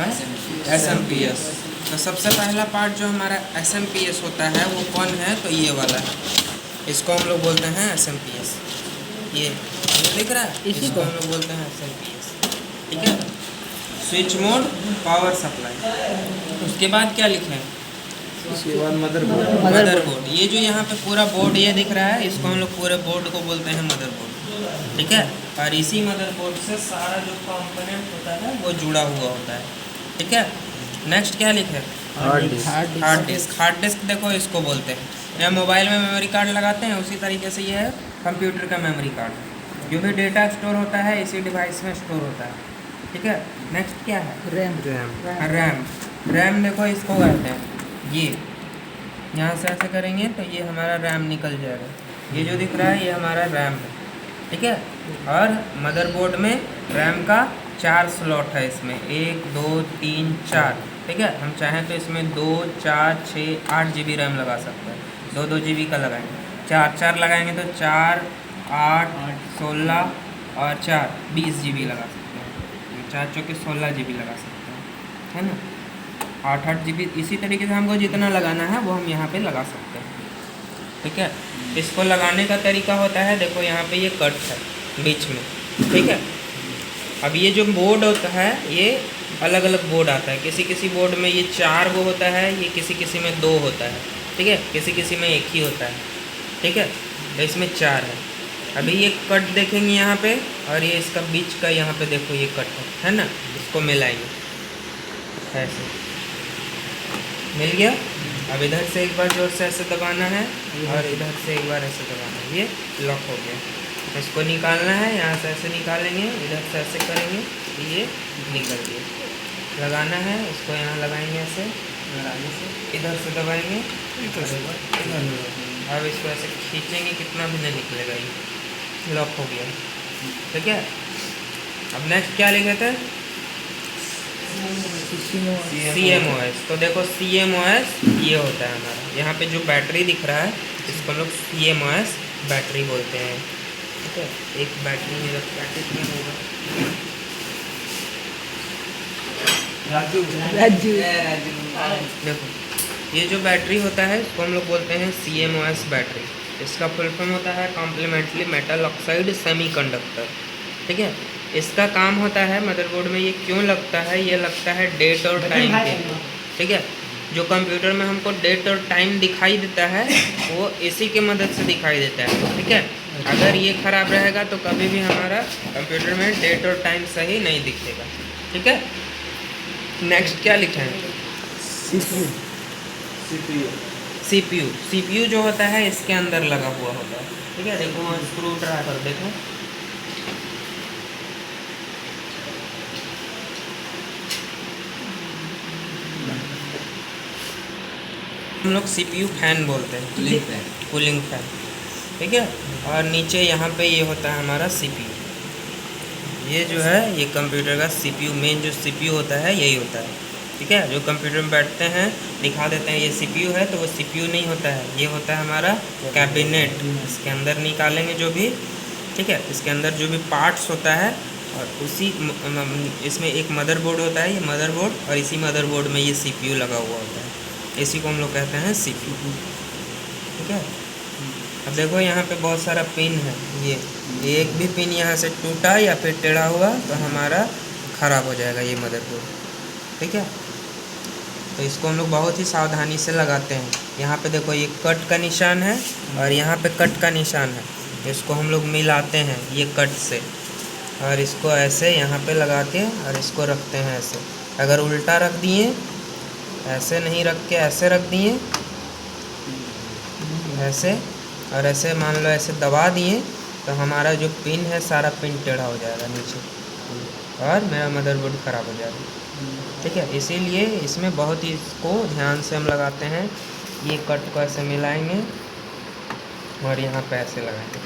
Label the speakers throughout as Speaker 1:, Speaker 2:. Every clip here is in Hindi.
Speaker 1: SMPS। तो सबसे पहला पार्ट जो हमारा SMPS होता है वो कौन है, तो ये वाला है, इसको हम लोग बोलते हैं SMPS। ये दिख रहा है, इसको हम लोग बोलते हैं SMPS, ठीक है। Switch mode power supply. उसके बाद क्या लिखे हैं,
Speaker 2: उसके बाद मदरबोर्ड।
Speaker 1: ये जो यहाँ पे पूरा बोर्ड ये दिख रहा है, इसको हम लोग पूरे बोर्ड को बोलते हैं मदरबोर्ड, ठीक है। और इसी मदरबोर्ड से सारा जो कंपोनेंट होता है वो जुड़ा हुआ होता है, ठीक है। नेक्स्ट क्या लिखे,
Speaker 2: हार्ड डिस्क।
Speaker 1: हार्ड डिस्क देखो इसको बोलते हैं, या मोबाइल में मेमोरी कार्ड लगाते हैं उसी तरीके से ये है कंप्यूटर का मेमोरी कार्ड। जो भी डेटा स्टोर होता है इसी डिवाइस में स्टोर होता है, ठीक है। नेक्स्ट क्या है, रैम देखो इसको कहते हैं, ये यहाँ से ऐसे करेंगे तो ये हमारा रैम निकल जाएगा, ये जो दिख रहा है ये हमारा रैम है, ठीक है। और मदरबोर्ड में रैम का 4 स्लॉट है, इसमें 1 2 3 4, ठीक है। हम चाहें तो इसमें 2 4 6 8 GB रैम लगा सकते हैं, 2 GB का लगाएंगे, 4 लगाएंगे तो 4 8 16 और 4 20 GB लगा सकते हैं, 4 चौके 16 GB लगा सकते हैं, है ना। 8 GB इसी तरीके से हमको जितना लगाना है वो हम यहाँ पे लगा सकते हैं, ठीक है। इसको लगाने का तरीका होता है, देखो यहाँ पे ये कट है बीच में, ठीक है। अब ये जो बोर्ड होता है ये अलग अलग बोर्ड आता है, किसी किसी बोर्ड में ये 4 वो होता है, ये किसी किसी में 2 होता है, ठीक है, किसी किसी में 1 ही होता है, ठीक है। तो इसमें 4 है। अभी ये कट देखेंगे यहाँ पे, और ये इसका बीच का यहाँ पे देखो ये कट है ना, इसको मिलाएंगे ऐसे, मिल गया। अब इधर से एक बार जोर से ऐसे दबाना है और इधर से एक बार ऐसे दबाना है, ये लॉक हो गया। इसको निकालना है, यहाँ से ऐसे निकालेंगे, इधर से ऐसे करेंगे तो ये निकल गया। लगाना है, इसको यहाँ लगाएंगे ऐसे, इधर से दबाएंगे, अब इसको ऐसे खींचेंगे, कितना भी नहीं निकलेगा, ये लॉक हो गया, ठीक है। अब नेक्स्ट क्या लिखे थे, CMOS। तो देखो CMOS ये होता है हमारा, यहाँ पे जो बैटरी दिख रहा है इसको लोग CMOS बैटरी बोलते हैं, ठीक है। एक बैटरी मेरा पैकेट में होगा, राजू देखो ये जो बैटरी होता है इसको हम लोग बोलते हैं CMOS बैटरी। इसका फुल फॉर्म होता है कॉम्प्लीमेंट्री मेटल ऑक्साइड सेमीकंडक्टर, ठीक है। इसका काम होता है मदरबोर्ड में, ये क्यों लगता है, ये लगता है डेट और टाइम के लिए, ठीक है। जो कंप्यूटर में हमको डेट और टाइम दिखाई देता है वो इसी के मदद से दिखाई देता है, ठीक है। अगर ये ख़राब रहेगा तो कभी भी हमारा कंप्यूटर में डेट और टाइम सही नहीं दिखेगा, ठीक है। नेक्स्ट क्या लिखा है, CPU जो होता है इसके अंदर लगा हुआ होता है, ठीक है। देखो स्क्रू ड्राइवर देखो, हम लोग CPU फैन बोलते हैं, कूलिंग फैन, ठीक है। और नीचे यहाँ पे ये होता है हमारा CPU, ये जो है ये कंप्यूटर का CPU, मेन जो CPU होता है यही होता है, ठीक है। जो कंप्यूटर में बैठते हैं दिखा देते हैं ये CPU है, तो वो CPU नहीं होता है, ये होता है हमारा कैबिनेट। इसके अंदर निकालेंगे जो भी, ठीक है, इसके अंदर जो भी पार्ट्स होता है, और उसी इसमें एक मदरबोर्ड होता है, ये मदरबोर्ड, और इसी मदरबोर्ड में ये CPU लगा हुआ होता है, इसी को हम लोग कहते हैं CPU, ठीक है। अब देखो यहाँ पे बहुत सारा पिन है, ये एक भी पिन यहाँ से टूटा या फिर टेढ़ा हुआ तो हमारा ख़राब हो जाएगा ये मदरबोर्ड, ठीक है। तो इसको हम लोग बहुत ही सावधानी से लगाते हैं। यहाँ पे देखो ये कट का निशान है और यहाँ पे कट का निशान है, इसको हम लोग मिलाते हैं ये कट से, और इसको ऐसे यहाँ पे लगा के और इसको रखते हैं ऐसे। अगर उल्टा रख दिए, ऐसे नहीं रख के ऐसे रख दिए, ऐसे, और ऐसे मान लो ऐसे दबा दिए तो हमारा जो पिन है सारा पिन टेढ़ा हो जाएगा नीचे, और मेरा मदरबोर्ड ख़राब हो जाएगा, ठीक है। इसीलिए इसमें बहुत ही इसको ध्यान से हम लगाते हैं। ये कट को ऐसे मिलाएंगे और यहाँ पे ऐसे लगाएंगे,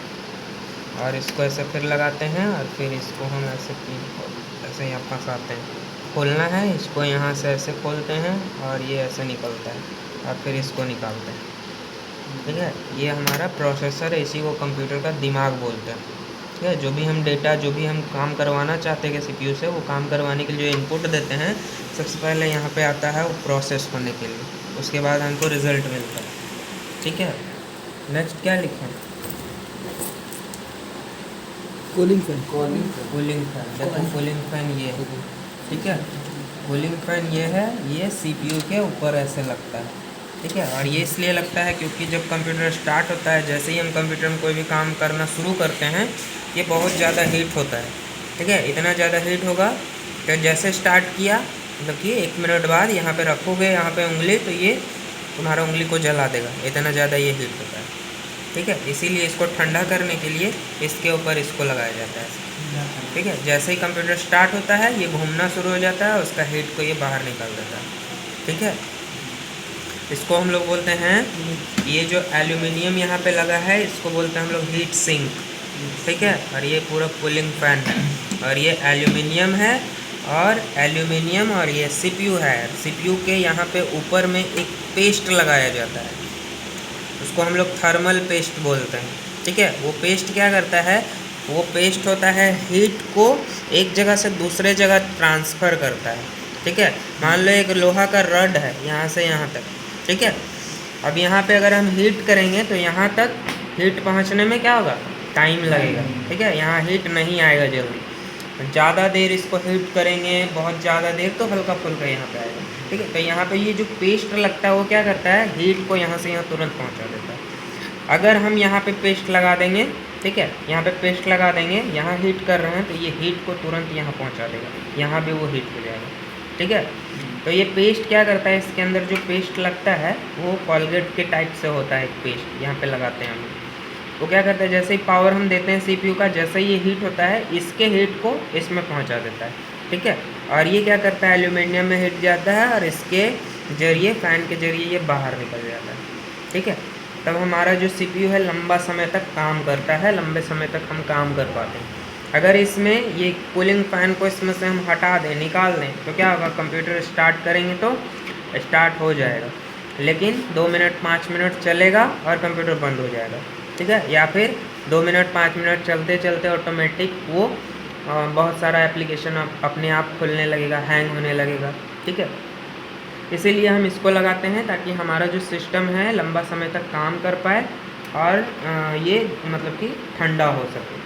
Speaker 1: और इसको ऐसे फिर लगाते हैं, और फिर इसको हम ऐसे पिन को ऐसे यहाँ फंसाते हैं। खोलना है इसको, यहाँ से ऐसे खोलते हैं और ये ऐसे निकलता है, और फिर इसको निकालते हैं, ठीक है। ये हमारा प्रोसेसर है, इसी को कंप्यूटर का दिमाग बोलते हैं, ठीक है। जो भी हम डेटा, जो भी हम काम करवाना चाहते हैं सीपीयू से, वो काम करवाने के लिए जो इनपुट देते हैं, सबसे पहले यहाँ पे आता है वो प्रोसेस होने के लिए, उसके बाद हमको रिज़ल्ट मिलता है। ठीक है। नेक्स्ट क्या लिखें?
Speaker 2: Cooling fan.
Speaker 1: Cooling fan. देखो कूलिंग फैन ये है, ठीक है। कूलिंग फैन ये है, ये सीपीयू के ऊपर ऐसे लगता है, ठीक है। और ये इसलिए लगता है क्योंकि जब कंप्यूटर स्टार्ट होता है, जैसे ही हम कंप्यूटर में कोई भी काम करना शुरू करते हैं, ये बहुत ज़्यादा हीट होता है, ठीक है। इतना ज़्यादा हीट होगा कि जैसे स्टार्ट किया, मतलब कि 1 मिनट बाद यहाँ पे रखोगे यहाँ पे उंगली, तो ये तुम्हारा उंगली को जला देगा, इतना ज़्यादा ये हीट होता है, ठीक है। इसीलिए इसको ठंडा करने के लिए इसके ऊपर इसको लगाया जाता है, ठीक है। जैसे ही कंप्यूटर स्टार्ट होता है, ये घूमना शुरू हो जाता है, उसका हीट को ये बाहर निकाल देता है, ठीक है। इसको हम लोग बोलते हैं, ये जो एल्यूमिनियम यहाँ पे लगा है, इसको बोलते हैं हम लोग हीट सिंक, ठीक है। और ये पूरा कूलिंग फैन है, और ये एल्यूमिनियम है, और एल्यूमिनियम और ये सीपीयू है। सीपीयू के यहाँ पे ऊपर में एक पेस्ट लगाया जाता है, उसको हम लोग थर्मल पेस्ट बोलते हैं, ठीक है। वो पेस्ट क्या करता है? वो पेस्ट होता है हीट को एक जगह से दूसरे जगह ट्रांसफ़र करता है, ठीक है। मान लो एक लोहा का रड है यहाँ से यहाँ तक, ठीक है। अब यहाँ पे अगर हम हीट करेंगे तो यहाँ तक हीट पहुँचने में क्या होगा? टाइम लगेगा, ठीक है। यहाँ हीट नहीं आएगा जल्दी, ज़्यादा देर इसको हीट करेंगे, बहुत ज़्यादा देर, तो हल्का फुल्का यहाँ पे आएगा, ठीक है। तो यहाँ पे ये जो पेस्ट लगता है वो क्या करता है? हीट को यहाँ से यहाँ तुरंत पहुँचा देता है। अगर हम यहाँ पे पेस्ट लगा देंगे, ठीक है, यहाँ पे पेस्ट लगा देंगे, यहाँ हीट कर रहे हैं तो ये हीट को तुरंत यहाँ पहुँचा देगा, यहाँ भी वो हीट हो जाएगा, ठीक है। तो ये पेस्ट क्या करता है? इसके अंदर जो पेस्ट लगता है वो कोलगेट के टाइप से होता है, एक पेस्ट यहाँ पे लगाते हैं हम। वो क्या करता है? जैसे ही पावर हम देते हैं सीपीयू का, जैसे ही ये हीट होता है, इसके हीट को इसमें पहुंचा देता है, ठीक है। और ये क्या करता है? एल्यूमिनियम में हीट जाता है और इसके जरिए, फ़ैन के जरिए ये बाहर निकल जाता है, ठीक है। तब हमारा जो सीपीयू है लंबा समय तक काम करता है, लंबे समय तक हम काम कर पाते हैं। अगर इसमें ये कूलिंग फ़ैन को इसमें से हम हटा दें, निकाल दें, तो क्या होगा? कंप्यूटर स्टार्ट करेंगे तो स्टार्ट हो जाएगा, लेकिन 2 मिनट 5 मिनट चलेगा और कंप्यूटर बंद हो जाएगा, ठीक है। या फिर 2 मिनट 5 मिनट चलते चलते ऑटोमेटिक वो बहुत सारा एप्लीकेशन अपने आप खुलने लगेगा, हैंग होने लगेगा, ठीक है। इसीलिए हम इसको लगाते हैं ताकि हमारा जो सिस्टम है लंबा समय तक काम कर पाए और ये मतलब कि ठंडा हो सके,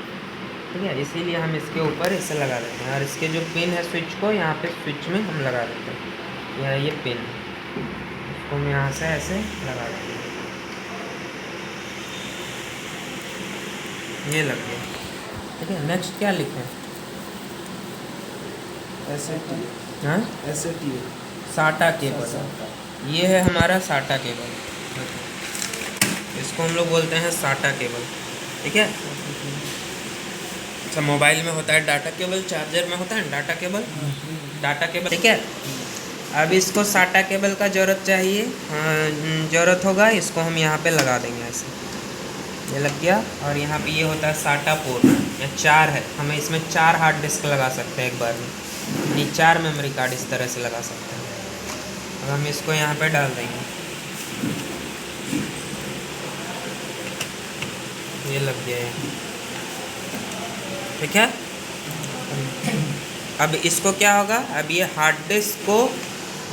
Speaker 1: ठीक है। इसीलिए हम इसके ऊपर इसे लगा देते हैं। और इसके जो पिन है स्विच को, यहाँ पे स्विच में हम लगा देते हैं, यह ये पिन, इसको हम यहाँ से ऐसे लगा देते हैं, ये लग गया, ठीक है। नेक्स्ट क्या लिखें? हाँ, साटा केबल। ये है हमारा साटा केबल, इसको हम लोग बोलते हैं साटा केबल, ठीक है। अच्छा, मोबाइल में होता है डाटा केबल, चार्जर में होता है डाटा केबल, ठीक है। अब इसको साटा केबल का ज़रूरत चाहिए, ज़रूरत होगा, इसको हम यहाँ पे लगा देंगे ऐसे, ये लग गया। और यहाँ पे ये होता है साटा पोर्ट, या 4 है, हमें इसमें 4 हार्ड डिस्क लगा सकते हैं एक बार में, यानी 4 मेमोरी कार्ड इस तरह से लगा सकते हैं। अब हम इसको यहाँ पे डाल देंगे, ये लग गया है, ठीक है। अब इसको क्या होगा? अब ये हार्ड डिस्क को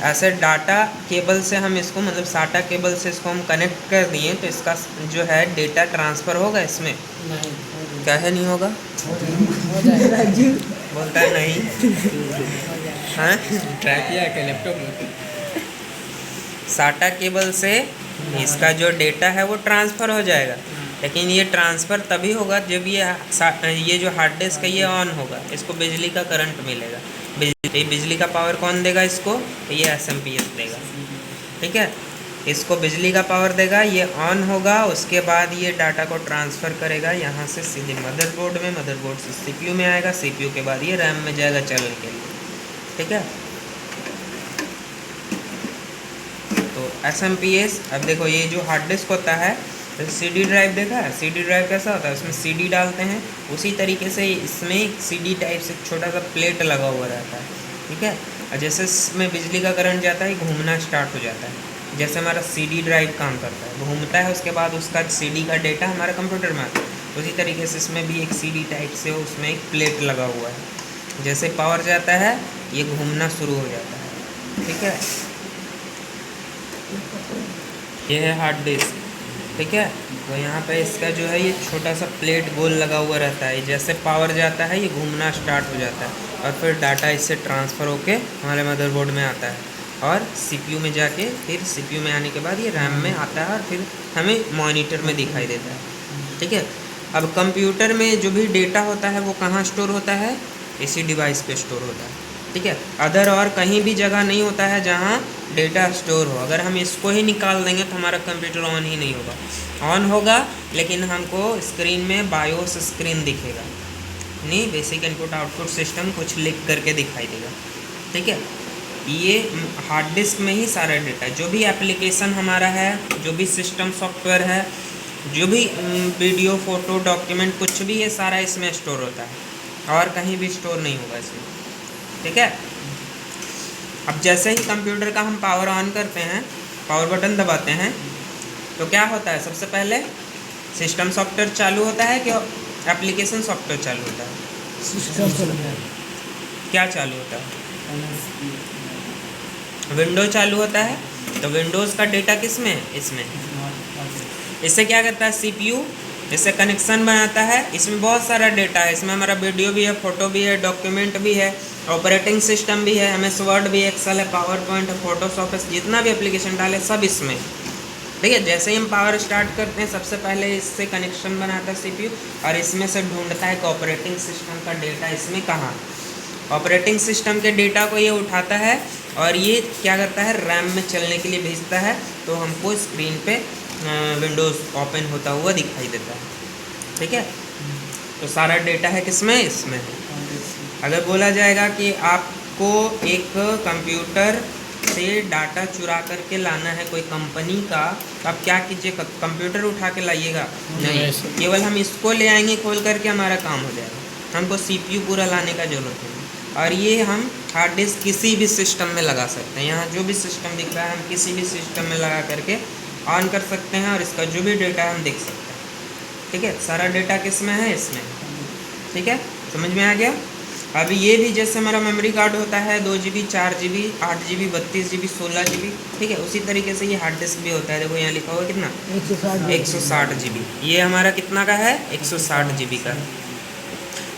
Speaker 1: ऐसे डाटा केबल से हम इसको, मतलब साटा केबल से इसको हम कनेक्ट कर दिए, तो इसका जो है डेटा ट्रांसफ़र होगा इसमें? नहीं। क्या है, नहीं होगा? बोलता है नहीं। हाँ,
Speaker 2: ट्राई किया क्या लैपटॉप में?
Speaker 1: साटा केबल से इसका जो डेटा है वो ट्रांसफ़र हो जाएगा, लेकिन ये ट्रांसफ़र तभी होगा जब ये जो हार्ड डिस्क है ये ऑन होगा, इसको बिजली का करंट मिलेगा। बिजली का पावर कौन देगा इसको? ये एसएमपीएस देगा, ठीक है। इसको बिजली का पावर देगा, ये ऑन होगा, उसके बाद ये डाटा को ट्रांसफ़र करेगा यहाँ से सीधे मदरबोर्ड में, मदरबोर्ड से सीपीयू में आएगा, सीपीयू के बाद ये रैम में जाएगा चलने के लिए, ठीक है। तो एसएमपीएस, अब देखो ये जो हार्ड डिस्क होता है, तो सीडी ड्राइव देखा है? सीडी ड्राइव कैसा होता है? उसमें सीडी डालते हैं, उसी तरीके से इसमें एक सीडी टाइप से छोटा सा प्लेट लगा हुआ रहता है, ठीक है। और जैसे इसमें बिजली का करंट जाता है, घूमना स्टार्ट हो जाता है, जैसे हमारा सीडी ड्राइव काम करता है, घूमता है, उसके बाद उसका सीडी का डेटा हमारे कंप्यूटर में आता है। उसी तरीके से इसमें भी एक CD टाइप से उसमें एक प्लेट लगा हुआ है। जैसे पावर जाता है ये घूमना शुरू हो जाता है, ठीक है। ये है हार्ड डिस्क, ठीक है। तो यहाँ पे इसका जो है ये छोटा सा प्लेट गोल लगा हुआ रहता है। जैसे पावर जाता है ये घूमना स्टार्ट हो जाता है और फिर डाटा इससे ट्रांसफ़र होके हमारे मदरबोर्ड में आता है और CPU में जाके फिर CPU में आने के बाद ये रैम में आता है और फिर हमें मॉनिटर में दिखाई देता है, ठीक है। अब कंप्यूटर में जो भी डेटा होता है वो कहाँ स्टोर होता है, इसी डिवाइस पे स्टोर होता है, ठीक है। अदर और कहीं भी जगह नहीं होता है जहाँ डेटा स्टोर हो। अगर हम इसको ही निकाल देंगे तो हमारा कंप्यूटर ऑन ही नहीं होगा। ऑन होगा लेकिन हमको स्क्रीन में बायोस स्क्रीन दिखेगा नहीं, बेसिक इनपुट आउटपुट सिस्टम कुछ लिख करके दिखाई देगा, ठीक है। ये हार्ड डिस्क में ही सारा डेटा, जो भी एप्लीकेशन हमारा है, जो भी सिस्टम सॉफ्टवेयर है, जो भी वीडियो फोटो डॉक्यूमेंट कुछ भी है, सारा इसमें स्टोर होता है और कहीं भी स्टोर नहीं होगा इसमें, ठीक है। अब जैसे ही कंप्यूटर का हम पावर ऑन करते हैं, पावर बटन दबाते हैं, तो क्या होता है, सबसे पहले सिस्टम सॉफ्टवेयर चालू होता है कि एप्लीकेशन सॉफ्टवेयर चालू होता है?
Speaker 2: सिस्टम चलता है।
Speaker 1: क्या चालू होता है? विंडो चालू होता है। तो विंडोज़ का डेटा किस में है? इसमें। इससे क्या करता है CPU, इससे कनेक्शन बनाता है। इसमें बहुत सारा डेटा है, इसमें हमारा वीडियो भी है, फोटो भी है, डॉक्यूमेंट भी है, ऑपरेटिंग सिस्टम भी है, MS वर्ड भी, एक्सेल है, पावर पॉइंट है, फोटोशॉप है, जितना भी एप्लीकेशन डाले सब इसमें, ठीक है। जैसे ही हम पावर स्टार्ट करते हैं सबसे पहले इससे कनेक्शन बनाता है CPU और इसमें से ढूंढता है कि ऑपरेटिंग सिस्टम का डेटा इसमें कहाँ। ऑपरेटिंग सिस्टम के डेटा को ये उठाता है और ये क्या करता है, रैम में चलने के लिए भेजता है। तो हमको स्क्रीन पे विंडोज़ ओपन होता हुआ दिखाई देता है, ठीक है। तो सारा डेटा है किसमें, इसमें है। अगर बोला जाएगा कि आपको एक कंप्यूटर से डाटा चुरा करके लाना है कोई कंपनी का, तो आप क्या कीजिएगा, कंप्यूटर उठा के लाइएगा नहीं, केवल हम इसको ले आएंगे खोल करके, हमारा काम हो जाएगा। हमको CPU पूरा लाने का ज़रूरत नहीं। और ये हम हार्ड डिस्क किसी भी सिस्टम में लगा सकते हैं। यहाँ जो भी सिस्टम दिख रहा है हम किसी भी सिस्टम में लगा करके ऑन कर सकते हैं और इसका जो भी डेटा है हम देख सकते हैं, ठीक है। सारा डेटा किस में है, इसमें, ठीक है। समझ में आ गया। अब ये भी जैसे हमारा मेमोरी कार्ड होता है 2 GB 4 GB 8 GB 32 GB 16 GB, ठीक है, उसी तरीके से ये हार्ड डिस्क भी होता है। देखो यहाँ लिखा हुआ कितना, 160 GB। ये हमारा कितना का है, 160 GB का।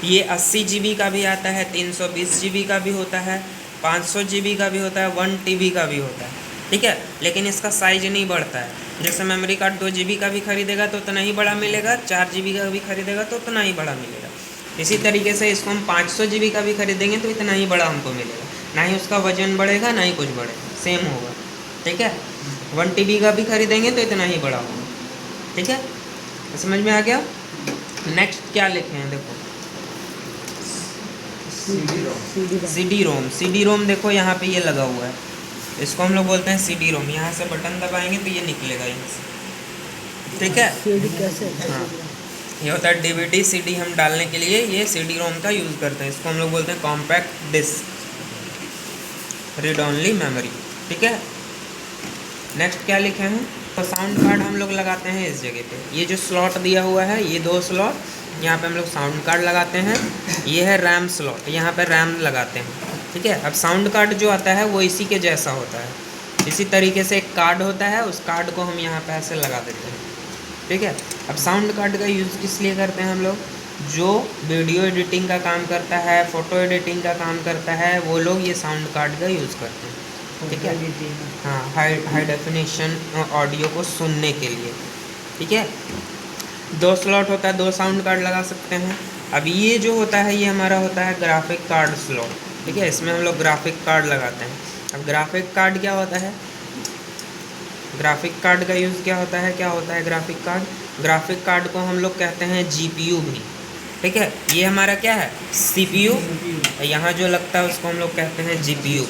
Speaker 1: ये 80 GB का भी आता है, 320 GB का भी होता है, 500 GB का भी होता है, 1 TB का भी होता है, ठीक है। लेकिन इसका साइज नहीं बढ़ता है। जैसे मेमोरी कार्ड 2 GB का भी खरीदेगा तो उतना ही बड़ा मिलेगा, 4 GB का भी खरीदेगा तो उतना ही बड़ा मिलेगा। इसी तरीके से इसको हम 500 GB का भी खरीदेंगे तो इतना ही बड़ा हमको मिलेगा, ना ही उसका वजन बढ़ेगा ना ही कुछ बढ़ेगा, सेम होगा, ठीक है। 1 TB का भी खरीदेंगे तो इतना ही बड़ा होगा, ठीक है। तो समझ में आ गया। नेक्स्ट क्या लिखे हैं, देखो CD रोम। देखो यहाँ पे ये लगा हुआ है, इसको हम लोग बोलते हैं CD रोम। यहाँ से बटन दबाएंगे तो ये निकलेगा यहाँ से, ठीक है। हाँ, ये होता है DVD CD हम डालने के लिए ये CD रोम का यूज़ करते हैं। इसको हम लोग बोलते हैं compact disc, read only memory, ठीक है। नेक्स्ट क्या लिखे हैं, तो साउंड कार्ड हम लोग लगाते हैं इस जगह पे। ये जो स्लॉट दिया हुआ है, ये 2 स्लॉट, यहाँ पे हम लोग साउंड कार्ड लगाते हैं। ये है रैम स्लॉट, यहाँ पे रैम लगाते हैं, ठीक है। अब साउंड कार्ड जो आता है वो इसी के जैसा होता है। इसी तरीके से एक कार्ड होता है, उस कार्ड को हम यहाँ पे ऐसे लगा देते हैं, ठीक है। अब साउंड कार्ड का यूज़ किस लिए करते हैं हम लोग, जो वीडियो एडिटिंग का काम करता है, फ़ोटो एडिटिंग का काम करता है, वो लोग ये साउंड कार्ड का यूज़ करते हैं, ठीक है। हाँ, हाई डेफिनेशन ऑडियो को सुनने के लिए, ठीक है। 2 स्लॉट होता है, 2 साउंड कार्ड लगा सकते हैं। अब ये जो होता है ये हमारा होता है ग्राफिक कार्ड स्लॉट, ठीक है। इसमें हम लोग ग्राफिक कार्ड लगाते हैं। अब ग्राफिक कार्ड क्या होता है, ग्राफिक कार्ड का यूज़ क्या होता है ग्राफिक कार्ड, ग्राफिक कार्ड को हम लोग कहते हैं GPU भी, ठीक है। ये हमारा क्या है, CPU, यहाँ जो लगता है उसको हम लोग कहते हैं GPU।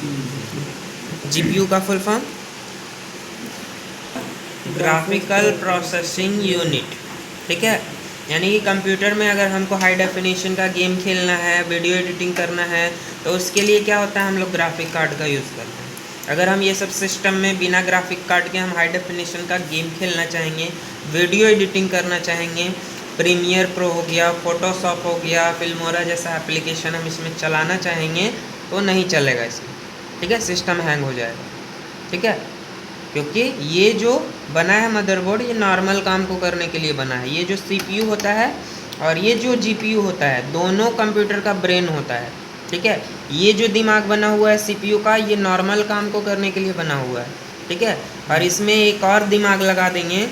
Speaker 1: GPU का full form graphical processing unit, ठीक है। यानी कि कंप्यूटर में अगर हमको हाई डेफिनेशन का गेम खेलना है, वीडियो एडिटिंग करना है, तो उसके लिए क्या होता है, हम लोग ग्राफिक कार्ड का यूज़ करते हैं। अगर हम ये सब सिस्टम में बिना ग्राफिक कार्ड के हम हाई डेफिनेशन का गेम खेलना चाहेंगे, वीडियो एडिटिंग करना चाहेंगे, प्रीमियर प्रो हो गया, फोटोशॉप हो गया, फिल्मोरा जैसा एप्लीकेशन हम इसमें चलाना चाहेंगे तो नहीं चलेगा इसमें, ठीक है, सिस्टम हैंग हो जाएगा, ठीक है, क्योंकि ये जो बना है मदरबोर्ड ये नॉर्मल काम को करने के लिए बना है। ये जो सीपीयू होता है और ये जो जीपीयू होता है दोनों कंप्यूटर का ब्रेन होता है, ठीक है। ये जो दिमाग बना हुआ है सीपीयू का ये नॉर्मल काम को करने के लिए बना हुआ है, ठीक है, और इसमें एक और दिमाग लगा देंगे,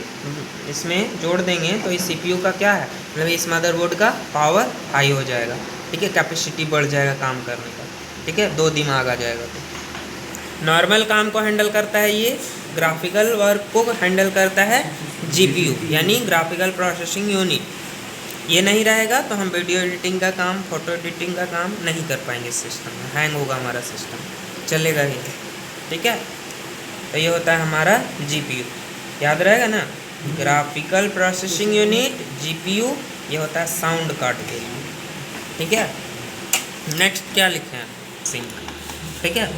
Speaker 1: इसमें जोड़ देंगे तो इस सीपीयू का क्या है, मतलब इस मदरबोर्ड का पावर हाई हो जाएगा, ठीक है, कैपेसिटी बढ़ जाएगा काम करने का, ठीक है, 2 दिमाग आ जाएगा। तो नॉर्मल काम को हैंडल करता है ये, ग्राफिकल वर्क को हैंडल करता है जीपीयू यानी ग्राफिकल प्रोसेसिंग यूनिट। ये नहीं रहेगा तो हम वीडियो एडिटिंग का काम, फोटो एडिटिंग का काम नहीं कर पाएंगे सिस्टम में, हैंग होगा हमारा सिस्टम, चलेगा ही, ठीक है। तो ये होता है हमारा जीपीयू, याद रहेगा ना, ग्राफिकल प्रोसेसिंग यूनिट जीपीयू, ये होता है साउंड कार्ड के लिए, ठीक है। नेक्स्ट क्या लिखे हैं, सिंक, ठीक है,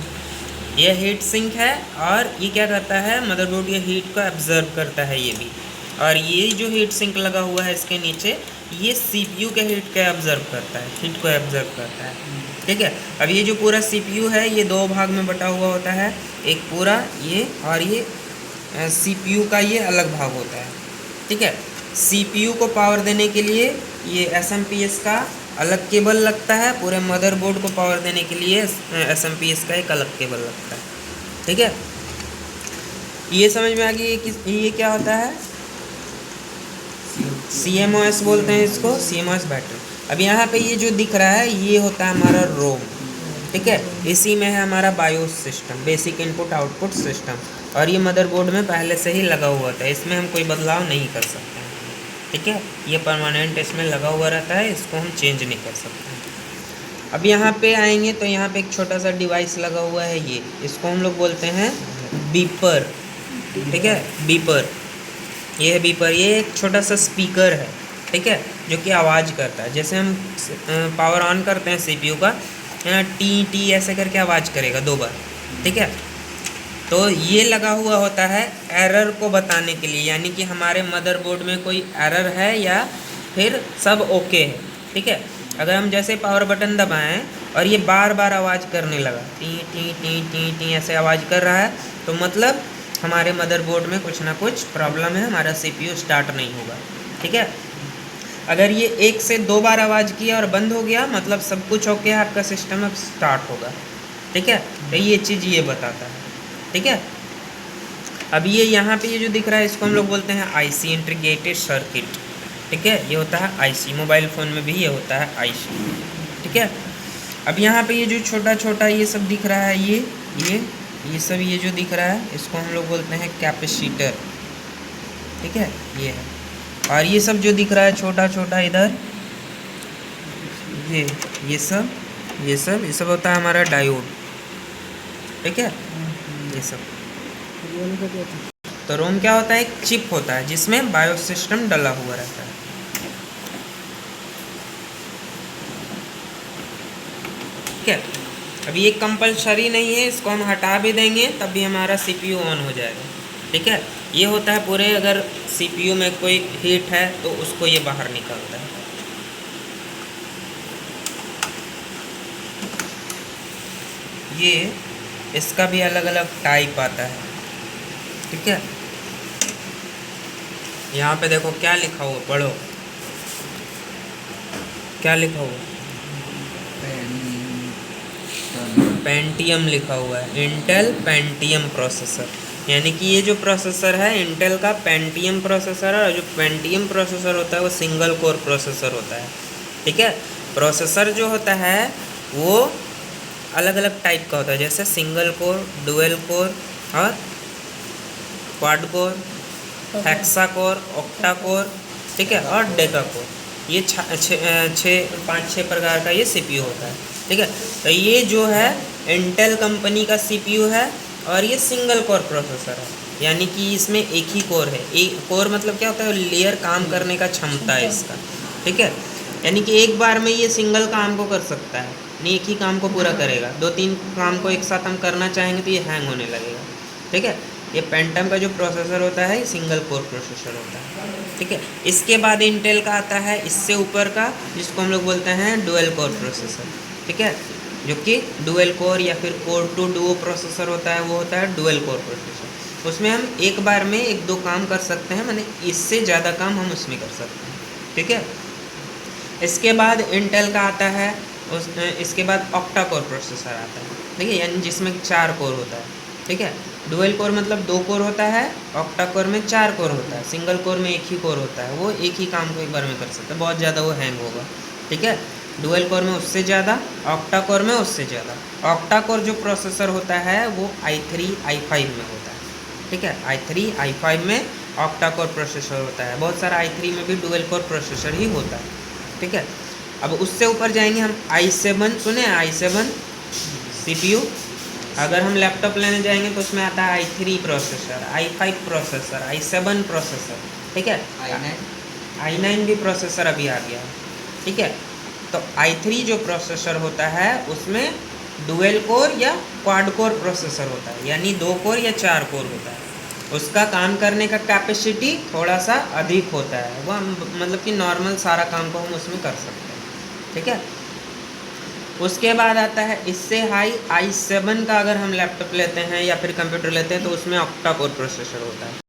Speaker 1: ये हीट सिंक है और ये क्या करता है मदरबोर्ड ये हीट को एब्जर्व करता है ये भी, और ये जो हीट सिंक लगा हुआ है इसके नीचे ये सीपीयू के हीट को एब्जर्व करता है, हीट को एब्जर्व करता है, ठीक है। अब ये जो पूरा सीपीयू है ये 2 भाग में बटा हुआ होता है, एक पूरा ये और ये सीपीयू का ये अलग भाग होता है, ठीक है। सीपीयू को पावर देने के लिए ये एसएमपीएस का अलग केबल लगता है, पूरे मदरबोर्ड को पावर देने के लिए एसएमपीएस का एक अलग केबल लगता है, ठीक है। ये समझ में आ गई ये क्या होता है, CMOS बोलते हैं इसको, CMOS बैटरी। अब यहाँ पे ये जो दिख रहा है ये होता है हमारा रोम, ठीक है, इसी में है हमारा BIOS system, basic input output system, और ये मदरबोर्ड में पहले से ही लगा हुआ था, इसमें हम कोई बदलाव नहीं कर सकते हैं, ठीक है, ये परमानेंट इसमें लगा हुआ रहता है, इसको हम चेंज नहीं कर सकते हैं। अब यहाँ पे आएंगे तो यहाँ पे एक छोटा सा डिवाइस लगा हुआ है, ये इसको हम लोग बोलते हैं बीपर, ठीक है, बीपर, ये है बीपर, ये एक छोटा सा स्पीकर है, ठीक है, जो कि आवाज़ करता है। जैसे हम पावर ऑन करते हैं सीपीयू का, टी टी ऐसे करके आवाज़ करेगा 2 बार, ठीक है। तो ये लगा हुआ होता है एरर को बताने के लिए, यानी कि हमारे मदरबोर्ड में कोई एरर है या फिर सब ओके है, ठीक है। अगर हम जैसे पावर बटन दबाएं और ये बार बार आवाज़ करने लगा, T T T T T ऐसे आवाज़ कर रहा है, तो मतलब हमारे मदरबोर्ड में कुछ ना कुछ प्रॉब्लम है, हमारा सीपीयू स्टार्ट नहीं होगा, ठीक है। अगर ये 1 से 2 बार आवाज़ किया और बंद हो गया मतलब सब कुछ ओके है, आपका सिस्टम अब स्टार्ट होगा, ठीक है। तो ये चीज़ ये बताता है, ठीक है। अब ये यहाँ पे ये जो दिख रहा है इसको हम लोग बोलते हैं आईसी, इंटीग्रेटेड सर्किट, ठीक है, ये होता है आईसी, मोबाइल फ़ोन में भी ये होता है आईसी, ठीक है। अब यहाँ पे ये जो छोटा छोटा ये सब दिख रहा है ये सब ये जो दिख रहा है इसको हम लोग बोलते हैं कैपेसिटर, ठीक है, ये है। और ये सब जो दिख रहा है छोटा छोटा इधर ये सब होता है हमारा डायोड, ठीक है, ये सब। तो रोम क्या होता है, एक चिप होता है जिसमें बायोस सिस्टम डला हुआ रहता है, ठीक है। अभी ये कंपलसरी नहीं है, इसको हम हटा भी देंगे तब भी हमारा सीपीयू ऑन हो जाएगा, ठीक है। ये होता है पूरे, अगर सीपीयू में कोई हीट है तो उसको ये बाहर निकालता है, ये इसका भी अलग अलग टाइप आता है, ठीक है। यहाँ पे देखो क्या लिखा हुआ, पढ़ो क्या लिखा हुआ, पेंटियम लिखा हुआ है, इंटेल पेंटियम प्रोसेसर, यानी कि ये जो प्रोसेसर है इंटेल का पेंटियम प्रोसेसर है, और जो पेंटियम प्रोसेसर होता है वो सिंगल कोर प्रोसेसर होता है, ठीक है। प्रोसेसर जो होता है वो अलग अलग टाइप का होता है, जैसे सिंगल कोर, डुअल कोर और quad core, hexa core, octa core, ठीक है, और डेका कोर, ये 5-6 प्रकार का ये सीपीयू होता है, ठीक है। तो ये जो है इंटेल कंपनी का सीपीयू है और ये सिंगल कोर प्रोसेसर है, यानी कि इसमें एक ही कोर है। एक कोर मतलब क्या होता है, लेयर काम करने का क्षमता है इसका, ठीक है, यानी कि एक बार में ये सिंगल काम को कर सकता है, नहीं एक ही काम को पूरा करेगा। 2-3 काम को एक साथ हम करना चाहेंगे तो ये हैंग होने लगेगा, ठीक है। ये पेंटम का जो प्रोसेसर होता है सिंगल कोर प्रोसेसर होता है, ठीक है। इसके बाद इंटेल का आता है इससे ऊपर का, जिसको हम लोग बोलते हैं डुअल कोर प्रोसेसर, ठीक है। जो कि डुअल कोर या फिर कोर टू डुओ प्रोसेसर होता है, वो होता है डुअल कोर प्रोसेसर। उसमें हम एक बार में 1-2 काम कर सकते हैं, माने इससे ज़्यादा काम हम उसमें कर सकते हैं, ठीक है। इसके बाद इंटेल का आता है इसके बाद ऑक्टा कोर प्रोसेसर आता है, ठीक है, यानी जिसमें 4 कोर होता है, ठीक है। डुअल कोर मतलब 2 कोर होता है, ऑक्टा कोर में 4 कोर होता है, सिंगल कोर में 1 ही कोर होता है, वो एक ही काम को एक बार में कर सकता है, बहुत ज़्यादा वो हैंग होगा, ठीक है। डुअल कोर में उससे ज़्यादा, ऑक्टा कोर में उससे ज़्यादा। ऑक्टा कोर जो प्रोसेसर होता है वो i3 i5 में होता है, ठीक है। i3 i5 में ऑक्टा कोर प्रोसेसर होता है, बहुत सारा i3 में भी डुअल कोर प्रोसेसर ही होता है, ठीक है। अब उससे ऊपर जाएंगे हम i7, सुने i7 CPU। अगर हम लैपटॉप लेने जाएंगे तो उसमें आता है i3 processor, i5 processor, i7 processor, ठीक है। i9 भी प्रोसेसर अभी आ गया है, ठीक है। तो i3 जो प्रोसेसर होता है उसमें डुअल कोर या क्वाड कोर प्रोसेसर होता है, यानी 2 कोर या 4 कोर होता है। उसका काम करने का कैपेसिटी थोड़ा सा अधिक होता है, वो मतलब कि नॉर्मल सारा काम को हम उसमें कर सकते हैं, ठीक है। उसके बाद आता है इससे हाई i7 का, अगर हम लैपटॉप लेते हैं या फिर कंप्यूटर लेते हैं तो उसमें ऑक्टा कोर प्रोसेसर होता है।